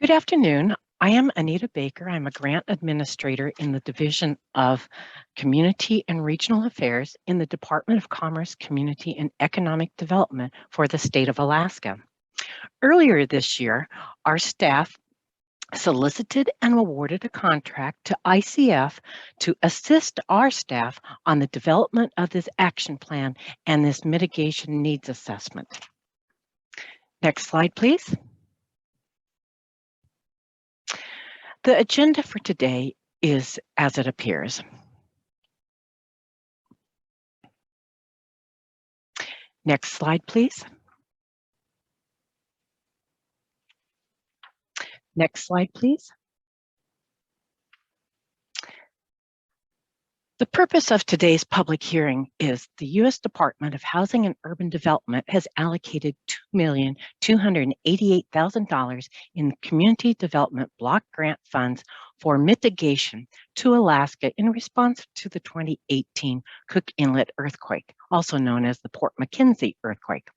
Good afternoon. I am Anita Baker. I'm a grant administrator in the Division of Community and Regional Affairs in the Department of Commerce, Community and Economic Development for the state of Alaska. Earlier this year, our staff solicited and awarded a contract to ICF to assist our staff on the development of this action plan and this mitigation needs assessment. Next slide, please. The agenda for today is as it appears. Next slide, please. Next slide, please. The purpose of today's public hearing is the U.S. Department of Housing and Urban Development has allocated $2,288,000 in community development block grant funds for mitigation to Alaska in response to the 2018 Cook Inlet earthquake, also known as the Port McKenzie earthquake.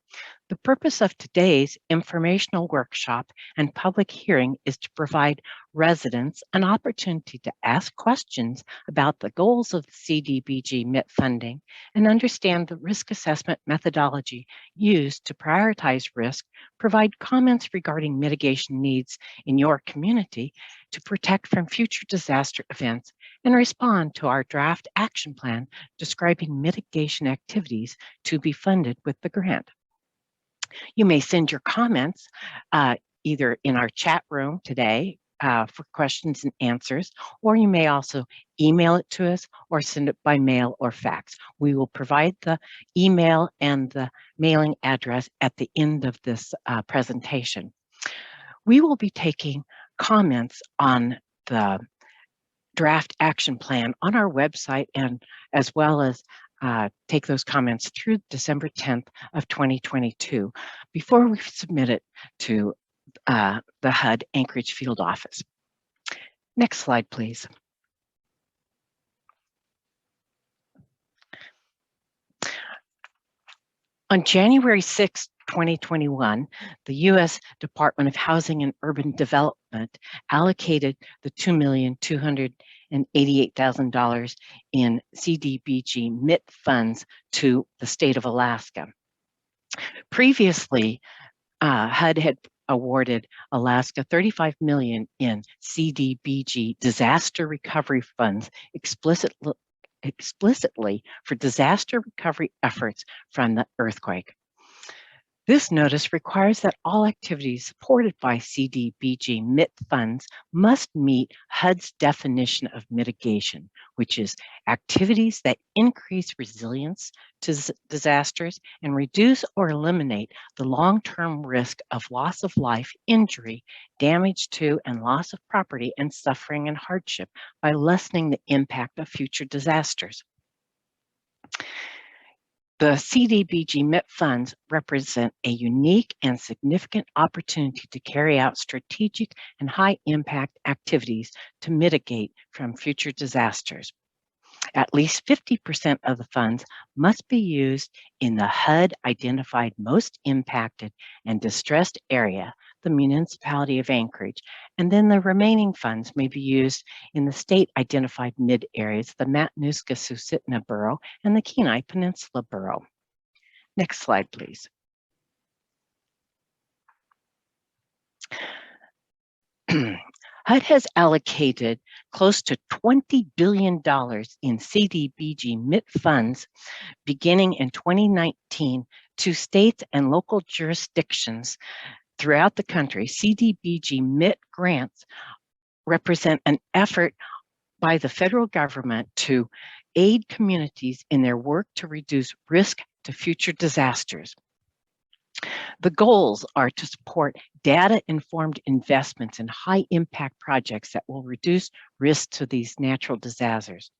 The purpose of today's informational workshop and public hearing is to provide residents an opportunity to ask questions about the goals of the CDBG-MIT funding and understand the risk assessment methodology used to prioritize risk, provide comments regarding mitigation needs in your community to protect from future disaster events, and respond to our draft action plan describing mitigation activities to be funded with the grant. You may send your comments either in our chat room today for questions and answers, or you may also email it to us or send it by mail or fax. We will provide the email and the mailing address at the end of this presentation. We will be taking comments on the draft action plan on our website, and as well as take those comments through December 10th of 2022 before we submit it to the HUD Anchorage Field Office. Next slide, please. On January 6, 2021, the U.S. Department of Housing and Urban Development allocated the $2,288,000 in CDBG-MIT funds to the state of Alaska. Previously, HUD had awarded Alaska $35 million in CDBG disaster recovery funds explicitly for disaster recovery efforts from the earthquake. This notice requires that all activities supported by CDBG-MIT funds must meet HUD's definition of mitigation, which is activities that increase resilience to disasters and reduce or eliminate the long-term risk of loss of life, injury, damage to and loss of property, and suffering and hardship by lessening the impact of future disasters. The CDBG-MIT funds represent a unique and significant opportunity to carry out strategic and high-impact activities to mitigate from future disasters. At least 50% of the funds must be used in the HUD-identified most impacted and distressed area, the municipality of Anchorage, and then the remaining funds may be used in the state-identified mid-areas, the Matanuska-Susitna Borough and the Kenai Peninsula Borough. Next slide, please. HUD has allocated close to $20 billion in CDBG-MIT funds beginning in 2019 to states and local jurisdictions throughout the country. CDBG-MIT grants represent an effort by the federal government to aid communities in their work to reduce risk to future disasters. The goals are to support data-informed investments in high-impact projects that will reduce risk to these natural disasters,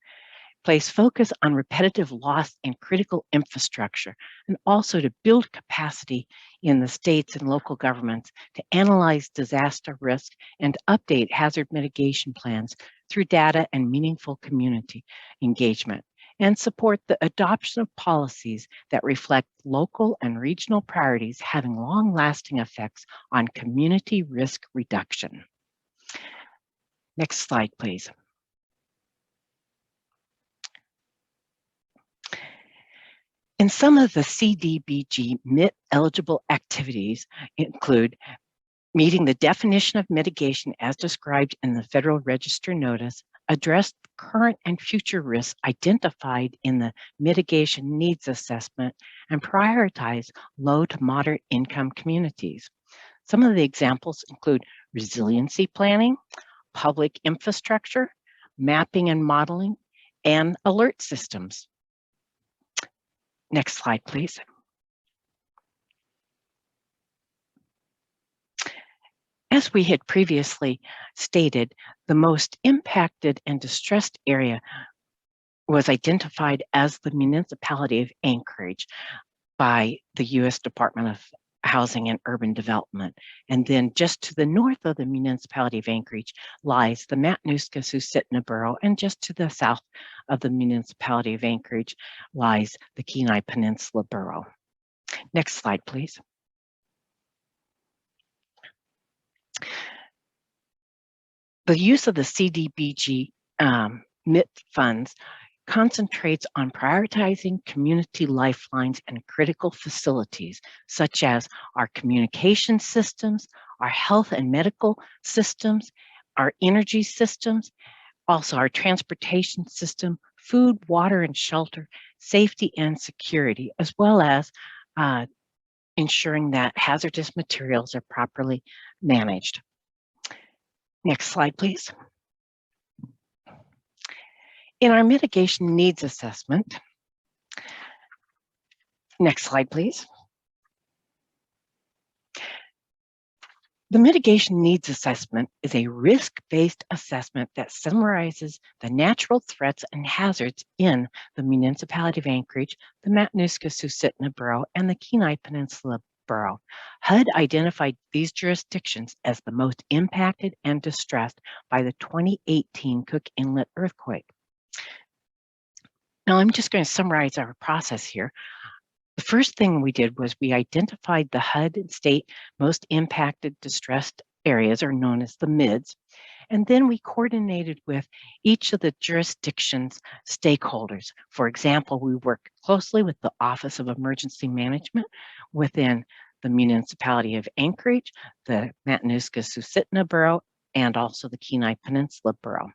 place focus on repetitive loss and critical infrastructure, and also to build capacity in the states and local governments to analyze disaster risk and update hazard mitigation plans through data and meaningful community engagement, and support the adoption of policies that reflect local and regional priorities having long-lasting effects on community risk reduction. Next slide, please. And some of the CDBG-MIT eligible activities include meeting the definition of mitigation as described in the Federal Register notice, address current and future risks identified in the mitigation needs assessment, and prioritize low to moderate income communities. Some of the examples include resiliency planning, public infrastructure, mapping and modeling, and alert systems. Next slide, please. As we had previously stated, the most impacted and distressed area was identified as the municipality of Anchorage by the U.S. Department of Housing and Urban Development. And then just to the north of the municipality of Anchorage lies the Matanuska-Susitna Borough, and just to the south of the municipality of Anchorage lies the Kenai Peninsula Borough. Next slide, please. The use of the CDBG-MIT funds concentrates on prioritizing community lifelines and critical facilities, such as our communication systems, our health and medical systems, our energy systems, also our transportation system, food, water, and shelter, safety and security, as well as ensuring that hazardous materials are properly managed. Next slide, please. In our mitigation needs assessment, next slide, please. The mitigation needs assessment is a risk-based assessment that summarizes the natural threats and hazards in the municipality of Anchorage, the Matanuska-Susitna Borough, and the Kenai Peninsula Borough. HUD identified these jurisdictions as the most impacted and distressed by the 2018 Cook Inlet earthquake. Now, I'm just going to summarize our process here. The first thing we did was we identified the HUD and state most impacted distressed areas, are known as the MIDS, and then we coordinated with each of the jurisdiction's stakeholders. For example, we worked closely with the Office of Emergency Management within the municipality of Anchorage, the Matanuska-Susitna Borough, and also the Kenai Peninsula Borough.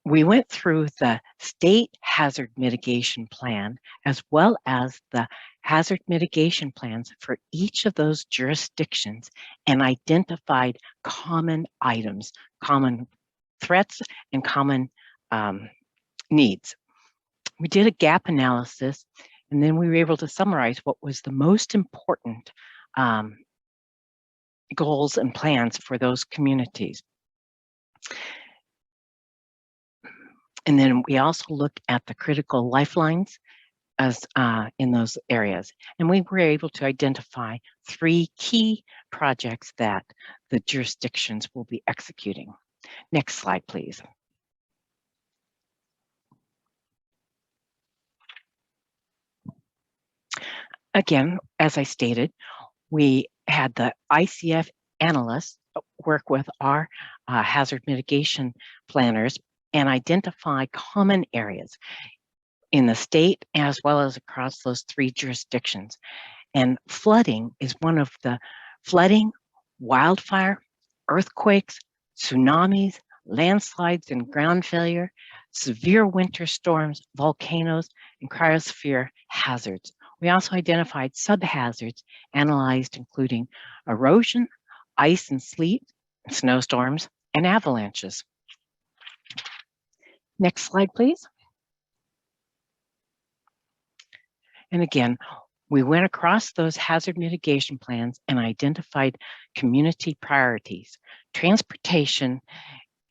We went through the state hazard mitigation plan as well as the hazard mitigation plans for each of those jurisdictions and identified common items, common threats, and common needs. We did a gap analysis, and then we were able to summarize what was the most important goals and plans for those communities. And then we also looked at the critical lifelines as in those areas. And we were able to identify 3 key projects that the jurisdictions will be executing. Next slide, please. Again, as I stated, we had the ICF analysts work with our hazard mitigation planners and identify common areas in the state as well as across those 3 jurisdictions. And flooding is one of the flooding, wildfire, earthquakes, tsunamis, landslides and ground failure, severe winter storms, volcanoes, and cryosphere hazards. We also identified subhazards analyzed, including erosion, ice and sleet, snowstorms, and avalanches. Next slide, please. And again, we went across those hazard mitigation plans and identified community priorities. Transportation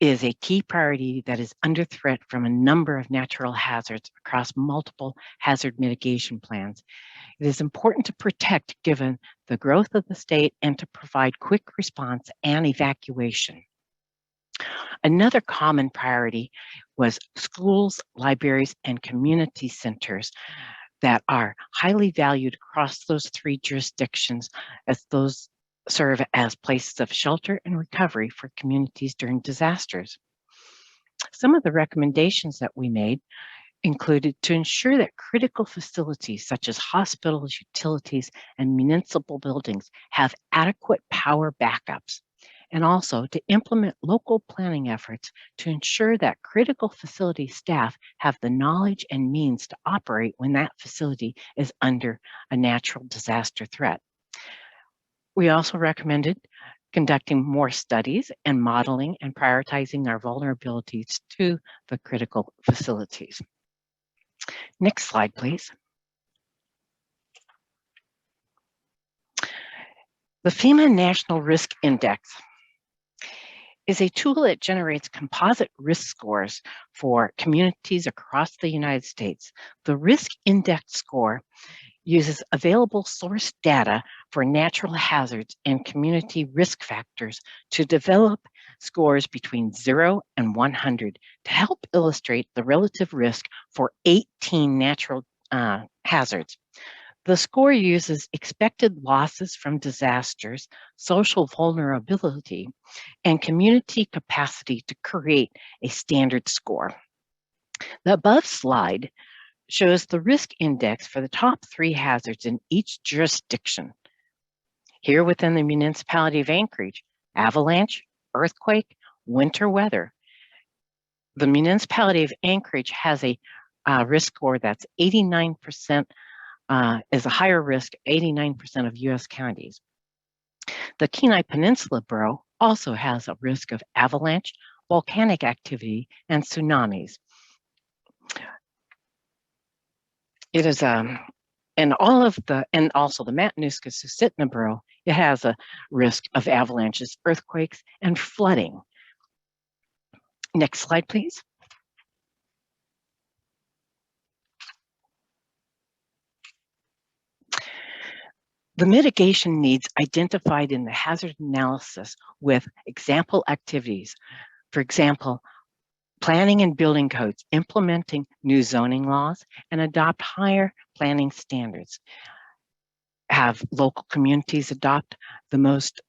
is a key priority that is under threat from a number of natural hazards across multiple hazard mitigation plans. It is important to protect given the growth of the state and to provide quick response and evacuation. Another common priority was schools, libraries, and community centers that are highly valued across those 3 jurisdictions, as those serve as places of shelter and recovery for communities during disasters. Some of the recommendations that we made included to ensure that critical facilities such as hospitals, utilities, and municipal buildings have adequate power backups, and also to implement local planning efforts to ensure that critical facility staff have the knowledge and means to operate when that facility is under a natural disaster threat. We also recommended conducting more studies and modeling and prioritizing our vulnerabilities to the critical facilities. Next slide, please. The FEMA National Risk Index is a tool that generates composite risk scores for communities across the United States. The Risk Index score uses available source data for natural hazards and community risk factors to develop scores between 0 and 100 to help illustrate the relative risk for 18 natural hazards. The score uses expected losses from disasters, social vulnerability, and community capacity to create a standard score. The above slide shows the risk index for the top 3 hazards in each jurisdiction. Here within the municipality of Anchorage, avalanche, earthquake, winter weather. The municipality of Anchorage has a risk score that's 89%, is a higher risk, 89% of US counties. The Kenai Peninsula Borough also has a risk of avalanche, volcanic activity, and tsunamis. It is and also the Matanuska-Susitna Borough, it has a risk of avalanches, earthquakes, and flooding. Next slide, please. The mitigation needs identified in the hazard analysis with example activities. For example, planning and building codes, implementing new zoning laws, and adopt higher planning standards. Have local communities adopt the most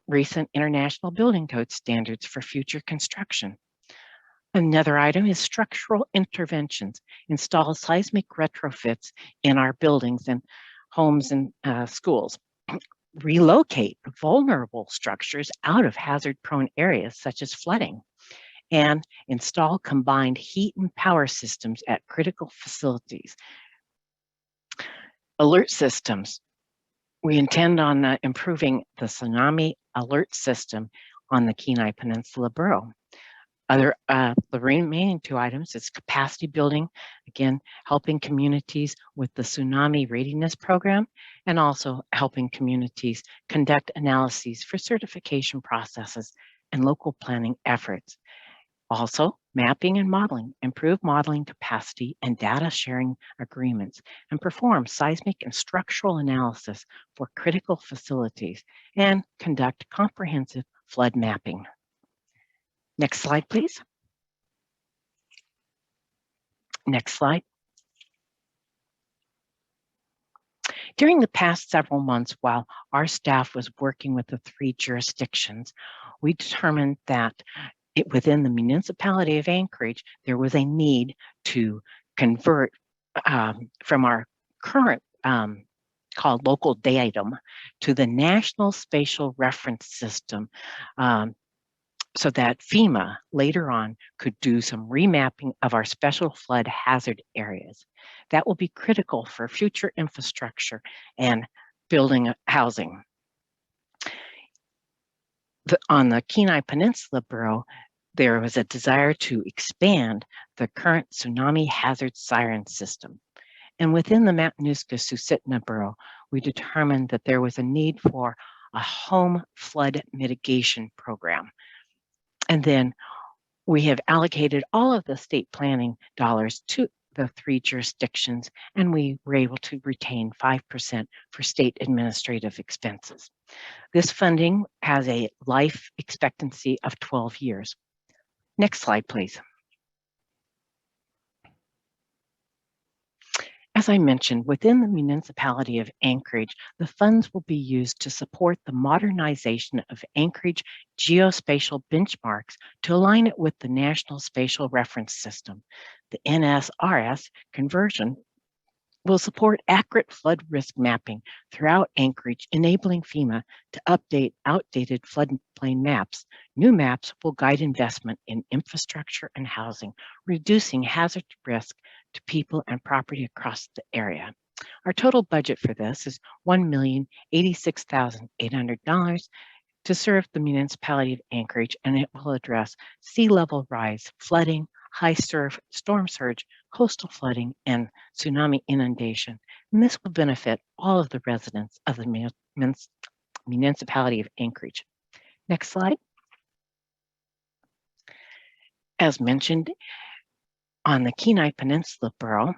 recent international building code standards for future construction. Another item is structural interventions. Install seismic retrofits in our buildings and homes and schools. Relocate vulnerable structures out of hazard-prone areas such as flooding. And install combined heat and power systems at critical facilities. Alert systems. We intend on improving the tsunami alert system on the Kenai Peninsula Borough. The remaining 2 items is capacity building, again, helping communities with the tsunami readiness program, and also helping communities conduct analyses for certification processes and local planning efforts. Also, mapping and modeling, improve modeling capacity and data sharing agreements, and perform seismic and structural analysis for critical facilities, and conduct comprehensive flood mapping. Next slide, please. Next slide. During the past several months, while our staff was working with the 3 jurisdictions, we determined that within the municipality of Anchorage, there was a need to convert from our current called local datum to the National Spatial Reference System, so that FEMA later on could do some remapping of our special flood hazard areas. That will be critical for future infrastructure and building housing. On the Kenai Peninsula Borough, there was a desire to expand the current tsunami hazard siren system. And within the Matanuska-Susitna Borough, we determined that there was a need for a home flood mitigation program. And then we have allocated all of the state planning dollars to the 3 jurisdictions, and we were able to retain 5% for state administrative expenses. This funding has a life expectancy of 12 years. Next slide, please. As I mentioned, within the municipality of Anchorage, the funds will be used to support the modernization of Anchorage geospatial benchmarks to align it with the National Spatial Reference System. The NSRS conversion will support accurate flood risk mapping throughout Anchorage, enabling FEMA to update outdated floodplain maps. New maps will guide investment in infrastructure and housing, reducing hazard risk to people and property across the area. Our total budget for this is $1,086,800 to serve the municipality of Anchorage, and it will address sea level rise, flooding, high storm surge, coastal flooding, and tsunami inundation. And this will benefit all of the residents of the municipality of Anchorage. Next slide. As mentioned, on the Kenai Peninsula Borough,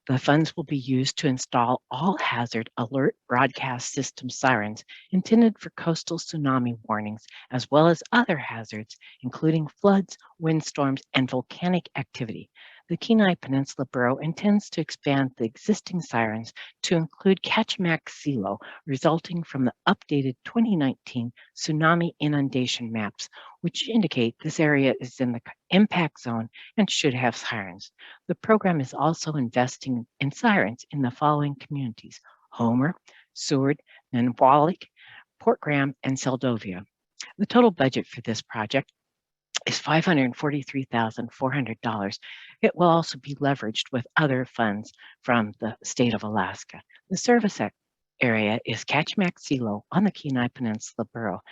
the funds will be used to install all hazard alert broadcast system sirens intended for coastal tsunami warnings, as well as other hazards, including floods, windstorms, and volcanic activity. The Kenai Peninsula Borough intends to expand the existing sirens to include Kachemak Silo, resulting from the updated 2019 tsunami inundation maps, which indicate this area is in the impact zone and should have sirens. The program is also investing in sirens in the following communities: Homer, Seward, Nanwalik, Port Graham, and Seldovia. The total budget for this project is $543,400. It will also be leveraged with other funds from the state of Alaska. The service area is Kachemak Silo on the Kenai Peninsula Borough,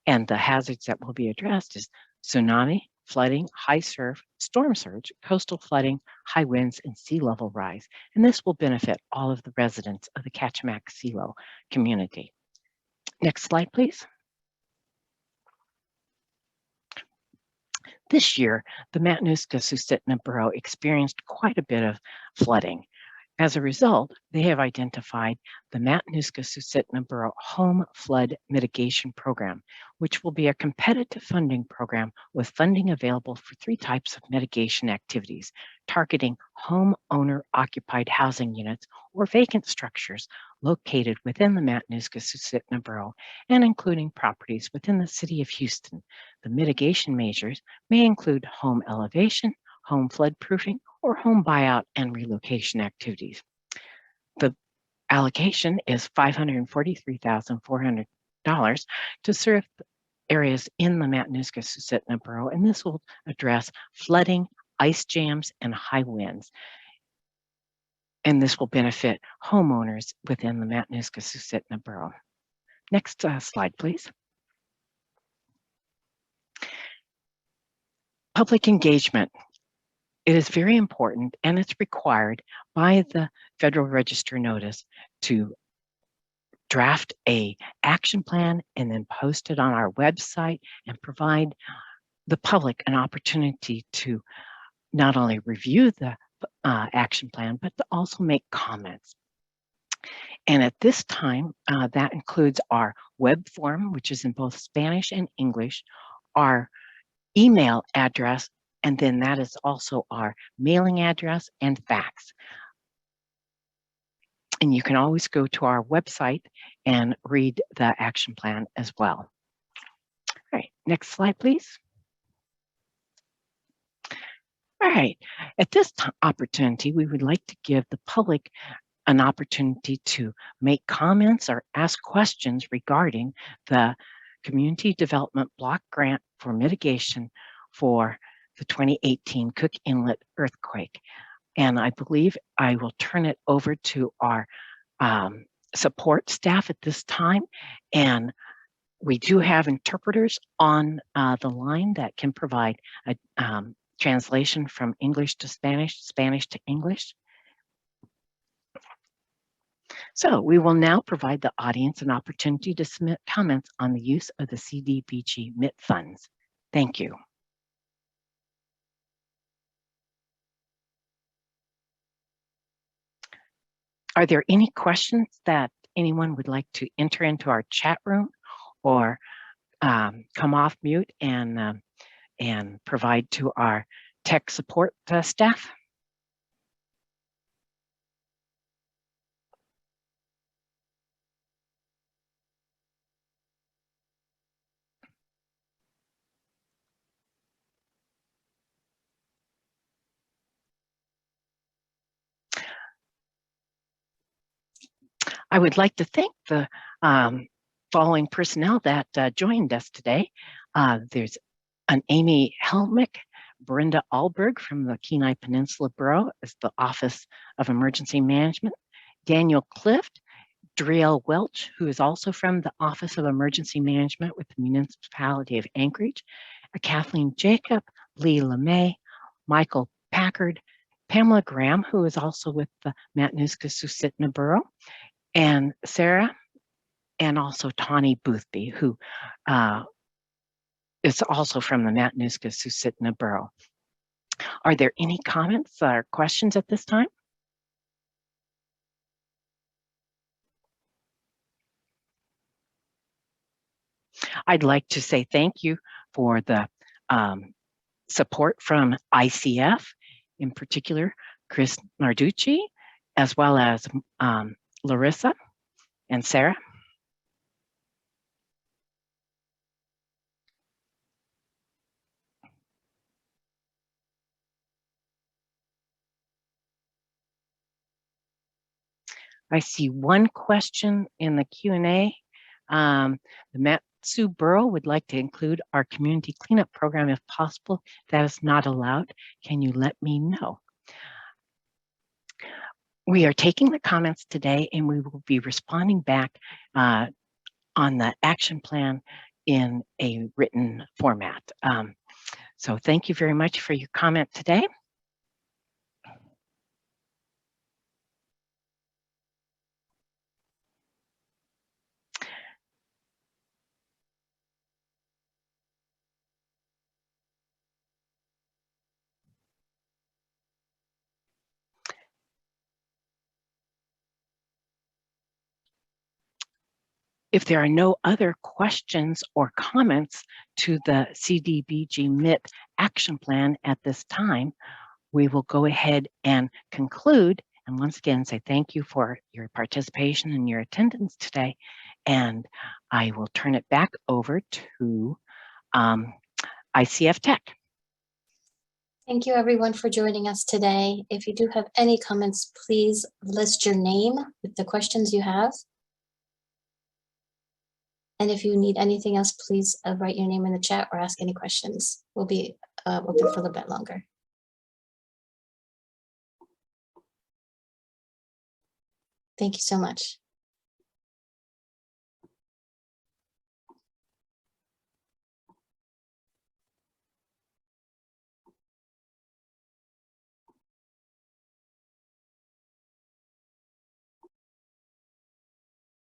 and the hazards that will be addressed is tsunami, flooding, high surf, storm surge, coastal flooding, high winds, and sea level rise. And this will benefit all of the residents of the Kachemak Silo community. Next slide, please. This year, the Matanuska-Susitna Borough experienced quite a bit of flooding. As a result, they have identified the Matanuska-Susitna Borough Home Flood Mitigation Program, which will be a competitive funding program with funding available for 3 types of mitigation activities, targeting homeowner-occupied housing units or vacant structures located within the Matanuska-Susitna Borough and including properties within the city of Houston. The mitigation measures may include home elevation, home flood proofing, or home buyout and relocation activities. The allocation is $543,400 to serve areas in the Matanuska-Susitna Borough, and this will address flooding, ice jams, and high winds. And this will benefit homeowners within the Matanuska-Susitna Borough. Next slide, please. Public engagement. It is very important, and it's required by the Federal Register notice to draft an action plan and then post it on our website and provide the public an opportunity to not only review the action plan, but to also make comments. And at this time, that includes our web form, which is in both Spanish and English, our email address, and then that is also our mailing address and fax. And you can always go to our website and read the action plan as well. All right, next slide, please. All right, at this opportunity, we would like to give the public an opportunity to make comments or ask questions regarding the Community Development Block Grant for Mitigation for the 2018 Cook Inlet earthquake. And I believe I will turn it over to our support staff at this time. And we do have interpreters on the line that can provide a translation from English to Spanish, Spanish to English. So we will now provide the audience an opportunity to submit comments on the use of the CDBG-MIT funds. Thank you. Are there any questions that anyone would like to enter into our chat room or come off mute and provide to our tech support staff? I would like to thank the following personnel that joined us today. There's an Amy Helmick, Brenda Alberg from the Kenai Peninsula Bureau as the Office of Emergency Management, Daniel Clift, Driel Welch, who is also from the Office of Emergency Management with the Municipality of Anchorage, Kathleen Jacob, Lee LeMay, Michael Packard, Pamela Graham, who is also with the Matanuska-Susitna Borough, and Sarah, and also Tawny Boothby, who is also from the Matanuska-Susitna Borough. Are there any comments or questions at this time? I'd like to say thank you for the support from ICF, in particular, Chris Narducci, as well as Larissa and Sarah. I see one question in the Q&A. The Matsu Borough would like to include our community cleanup program if possible. That is not allowed. Can you let me know? We are taking the comments today and we will be responding back on the action plan in a written format. So thank you very much for your comment today. If there are no other questions or comments to the CDBG-MIT action plan at this time, we will go ahead and conclude. And once again, say thank you for your participation and your attendance today. And I will turn it back over to ICF Tech. Thank you everyone for joining us today. If you do have any comments, please list your name with the questions you have. And if you need anything else, please write your name in the chat or ask any questions. We'll be open for a little bit longer. Thank you so much.